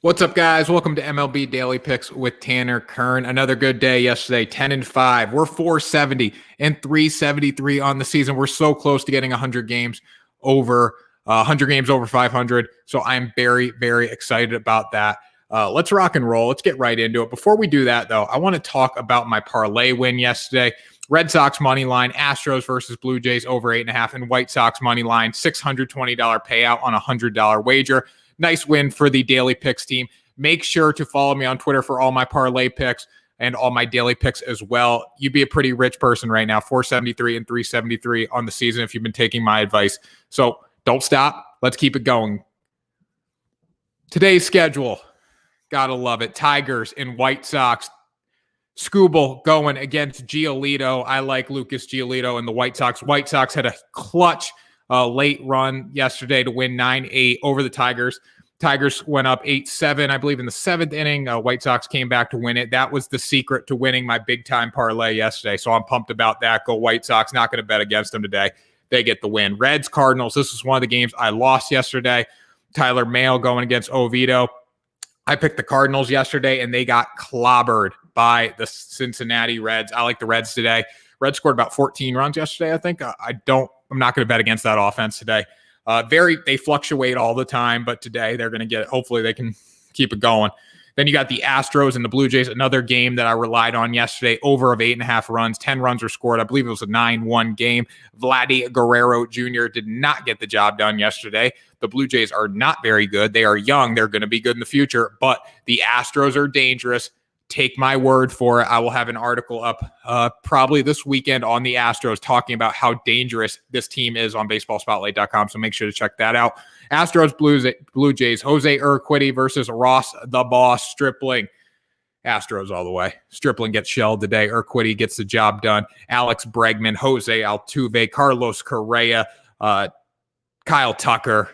What's up, guys? Welcome to MLB Daily Picks with Tanner Kern. Another good day yesterday, 10-5. We're 470 and 373 on the season. We're so close to getting 100 games over 500. So I'm very, very excited about that. Let's rock and roll. Let's get right into it. Before we do that, though, I want to talk about my parlay win yesterday. Red Sox money line, Astros versus Blue Jays over 8.5, and White Sox money line, $620 payout on a $100 wager. Nice win for the Daily Picks team. Make sure to follow me on Twitter for all my parlay picks and all my daily picks as well. You'd be a pretty rich person right now, 473 and 373 on the season if you've been taking my advice. So don't stop. Let's keep it going. Today's schedule, gotta love it. Tigers and White Sox. Skubal going against Giolito. I like Lucas Giolito and the White Sox. White Sox had a clutch late run yesterday to win 9-8 over the Tigers. Tigers went up 8-7, I believe, in the seventh inning. White Sox came back to win it. That was the secret to winning my big-time parlay yesterday, so I'm pumped about that. Go White Sox. Not going to bet against them today. They get the win. Reds, Cardinals. This was one of the games I lost yesterday. Tyler Mahle going against Oviedo. I picked the Cardinals yesterday, and they got clobbered by the Cincinnati Reds. I like the Reds today. Reds scored about 14 runs yesterday, I think. I'm not going to bet against that offense today. They fluctuate all the time, but today they're going to get it. Hopefully they can keep it going. Then you got the Astros and the Blue Jays, another game that I relied on yesterday, over of 8.5 runs. 10 runs were scored. I believe it was a 9-1 game. Vladdy Guerrero Jr. did not get the job done yesterday. The Blue Jays are not very good. They are young. They're going to be good in the future, but the Astros are dangerous. Take my word for it. I will have an article up probably this weekend on the Astros talking about how dangerous this team is on baseballspotlight.com. So make sure to check that out. Astros, Blue Jays, Jose Urquidy versus Ross the Boss Stripling. Astros all the way. Stripling gets shelled today. Urquidy gets the job done. Alex Bregman, Jose Altuve, Carlos Correa, Kyle Tucker.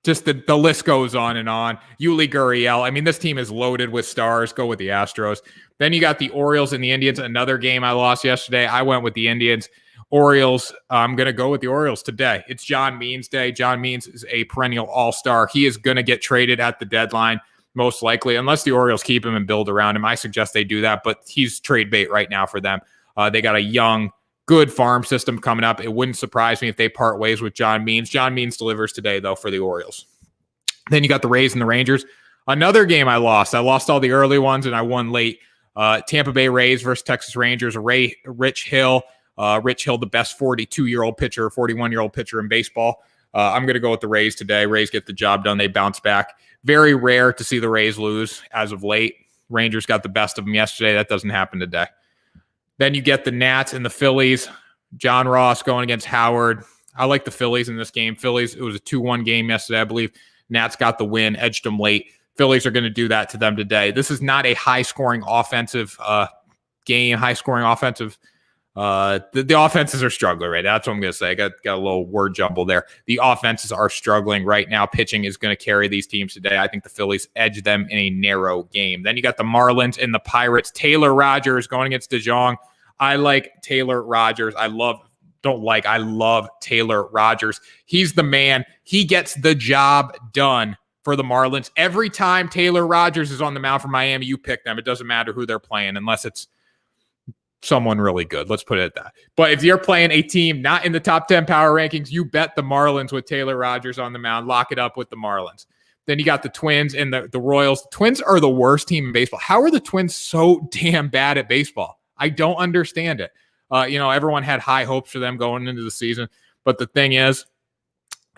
Just the list goes on and on. Yuli Gurriel. I mean, this team is loaded with stars. Go with the Astros. Then you got the Orioles and the Indians. Another game I lost yesterday. I went with the Indians. Orioles, I'm going to go with the Orioles today. It's John Means Day. John Means is a perennial all-star. He is going to get traded at the deadline, most likely, unless the Orioles keep him and build around him. I suggest they do that, but he's trade bait right now for them. They got a young, good farm system coming up. It wouldn't surprise me if they part ways with John Means. John Means delivers today, though, for the Orioles. Then you got the Rays and the Rangers. Another game I lost. I lost all the early ones, and I won late. Tampa Bay Rays versus Texas Rangers. Rich Hill. Rich Hill, the best 41-year-old pitcher in baseball. I'm going to go with the Rays today. Rays get the job done. They bounce back. Very rare to see the Rays lose as of late. Rangers got the best of them yesterday. That doesn't happen today. Then you get the Nats and the Phillies. John Ross going against Howard. I like the Phillies in this game. Phillies, it was a 2-1 game yesterday, I believe. Nats got the win, edged them late. Phillies are going to do that to them today. This is not a high-scoring offensive game, high-scoring offensive. The offenses are struggling right now. That's what I'm going to say. I got a little word jumble there. The offenses are struggling right now. Pitching is going to carry these teams today. I think the Phillies edge them in a narrow game. Then you got the Marlins and the Pirates. Taylor Rogers going against DeJong. I like Taylor Rogers. I love Taylor Rogers. He's the man. He gets the job done for the Marlins. Every time Taylor Rogers is on the mound for Miami, you pick them. It doesn't matter who they're playing unless it's someone really good. Let's put it at that. But if you're playing a team not in the top 10 power rankings, you bet the Marlins with Taylor Rogers on the mound. Lock it up with the Marlins. Then you got the Twins and the Royals. The Twins are the worst team in baseball. How are the Twins so damn bad at baseball? I don't understand it. Everyone had high hopes for them going into the season. But the thing is,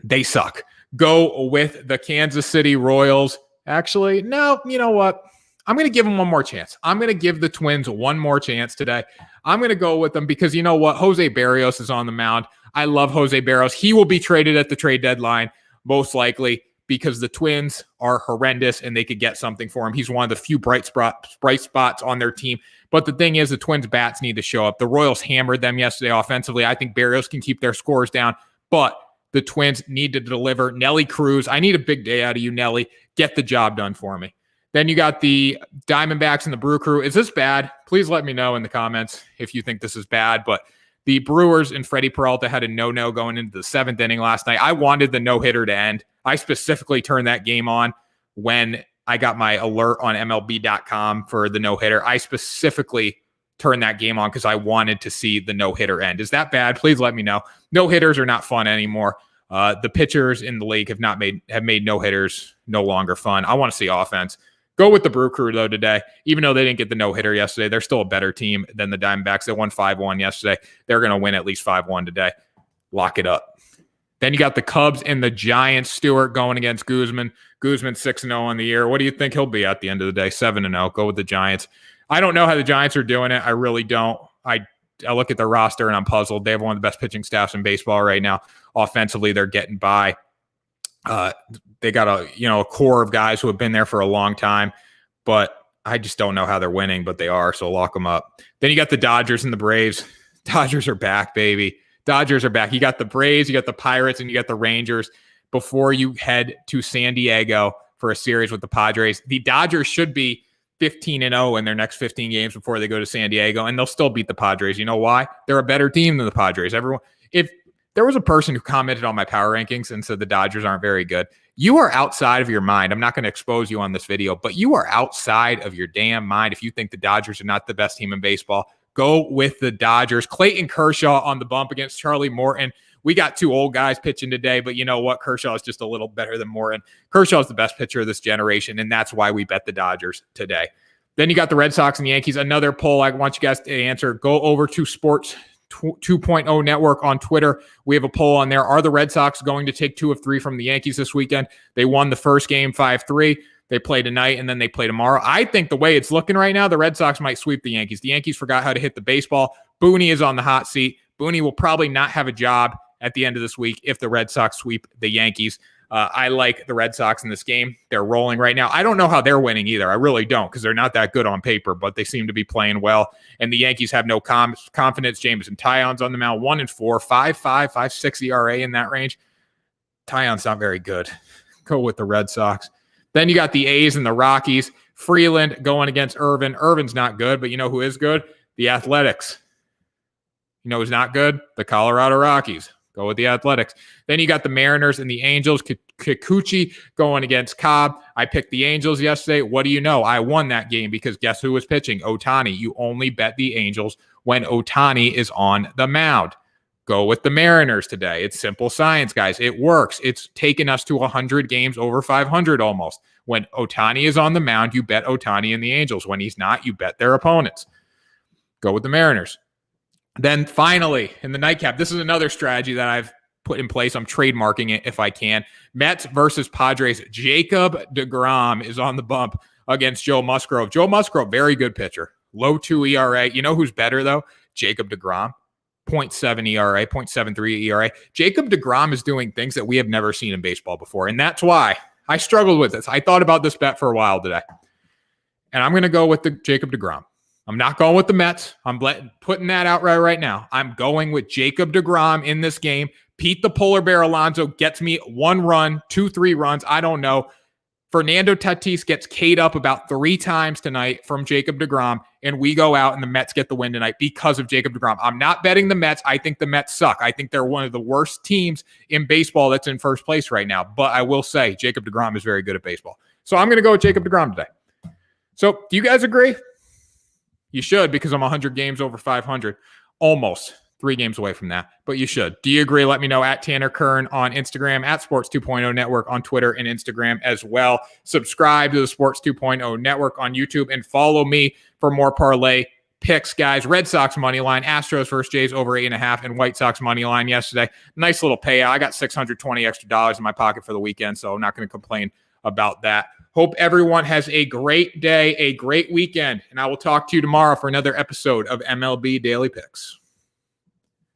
they suck. Go with the Kansas City Royals. Actually, no, you know what? I'm going to give them one more chance. I'm going to give the Twins one more chance today. I'm going to go with them because you know what? Jose Barrios is on the mound. I love Jose Barrios. He will be traded at the trade deadline, most likely, because the Twins are horrendous and they could get something for him. He's one of the few bright spots on their team. But the thing is, the Twins' bats need to show up. The Royals hammered them yesterday offensively. I think Barrios can keep their scores down, but the Twins need to deliver. Nelly Cruz, I need a big day out of you, Nelly. Get the job done for me. Then you got the Diamondbacks and the Brew Crew. Is this bad? Please let me know in the comments if you think this is bad. But the Brewers and Freddie Peralta had a no-no going into the seventh inning last night. I wanted the no-hitter to end. I specifically turned that game on when I got my alert on MLB.com for the no-hitter. I specifically turned that game on because I wanted to see the no-hitter end. Is that bad? Please let me know. No-hitters are not fun anymore. The pitchers in the league have made no-hitters no longer fun. I want to see offense. Go with the Brew Crew, though, today. Even though they didn't get the no-hitter yesterday, they're still a better team than the Diamondbacks. They won 5-1 yesterday. They're going to win at least 5-1 today. Lock it up. Then you got the Cubs and the Giants. Stewart going against Guzman. Guzman 6-0 on the year. What do you think he'll be at the end of the day? 7-0. Go with the Giants. I don't know how the Giants are doing it. I really don't. I look at their roster and I'm puzzled. They have one of the best pitching staffs in baseball right now. Offensively, they're getting by. They got a core of guys who have been there for a long time, but I just don't know how they're winning, but they are, so lock them up. Then you got the Dodgers and the Braves. Dodgers are back, baby. Dodgers are back. You got the Braves, you got the Pirates, and you got the Rangers before you head to San Diego for a series with the Padres. The Dodgers should be 15-0 in their next 15 games before they go to San Diego, and they'll still beat the Padres. You know why? They're a better team than the Padres. If there was a person who commented on my power rankings and said the Dodgers aren't very good, you are outside of your mind. I'm not going to expose you on this video, but you are outside of your damn mind if you think the Dodgers are not the best team in baseball. Go with the Dodgers. Clayton Kershaw on the bump against Charlie Morton. We got two old guys pitching today, but you know what? Kershaw is just a little better than Morton. Kershaw is the best pitcher of this generation, and that's why we bet the Dodgers today. Then you got the Red Sox and Yankees. Another poll I want you guys to answer. Go over to Sports 2.0 Network on Twitter. We have a poll on there. Are the Red Sox going to take 2 of 3 from the Yankees this weekend? They won the first game 5-3. They play tonight, and then they play tomorrow. I think the way it's looking right now, the Red Sox might sweep the Yankees. The Yankees forgot how to hit the baseball. Booney is on the hot seat. Booney will probably not have a job at the end of this week if the Red Sox sweep the Yankees. I like the Red Sox in this game. They're rolling right now. I don't know how they're winning either. I really don't, because they're not that good on paper, but they seem to be playing well. And the Yankees have no confidence. Jameson Taillon's on the mound, 1-4, 5.5, 5.6 ERA in that range. Taillon's not very good. Go with the Red Sox. Then you got the A's and the Rockies. Freeland going against Irvin. Irvin's not good, but you know who is good? The Athletics. You know who's not good? The Colorado Rockies. Go with the Athletics. Then you got the Mariners and the Angels. Kikuchi going against Cobb. I picked the Angels yesterday. What do you know? I won that game because guess who was pitching? Ohtani. You only bet the Angels when Ohtani is on the mound. Go with the Mariners today. It's simple science, guys. It works. It's taken us to 100 games over 500 almost. When Ohtani is on the mound, you bet Ohtani and the Angels. When he's not, you bet their opponents. Go with the Mariners. Then finally, in the nightcap, this is another strategy that I've put in place. I'm trademarking it if I can. Mets versus Padres. Jacob deGrom is on the bump against Joe Musgrove. Joe Musgrove, very good pitcher. Low 2 ERA. You know who's better, though? Jacob deGrom. 0.7 ERA, 0.73 ERA. Jacob deGrom is doing things that we have never seen in baseball before, and that's why I struggled with this. I thought about this bet for a while today, and I'm going to go with the Jacob deGrom. I'm not going with the Mets. I'm putting that out right now. I'm going with Jacob deGrom in this game. Pete the Polar Bear Alonso gets me 1 run, 2-3 runs. I don't know. Fernando Tatis gets K'd up about 3 times tonight from Jacob deGrom, and we go out and the Mets get the win tonight because of Jacob deGrom. I'm not betting the Mets. I think the Mets suck. I think they're one of the worst teams in baseball that's in first place right now. But I will say Jacob deGrom is very good at baseball. So I'm going to go with Jacob deGrom today. So do you guys agree? You should, because I'm 100 games over 500. Almost 3 games away from that, but you should. Do you agree? Let me know at Tanner Kern on Instagram, at Sports 2.0 Network on Twitter and Instagram as well. Subscribe to the Sports 2.0 Network on YouTube and follow me for more parlay picks, guys. Red Sox money line, Astros versus Jays over 8.5, and White Sox money line yesterday. Nice little payout. I got $620 extra in my pocket for the weekend, so I'm not going to complain about that. Hope everyone has a great day, a great weekend, and I will talk to you tomorrow for another episode of MLB Daily Picks.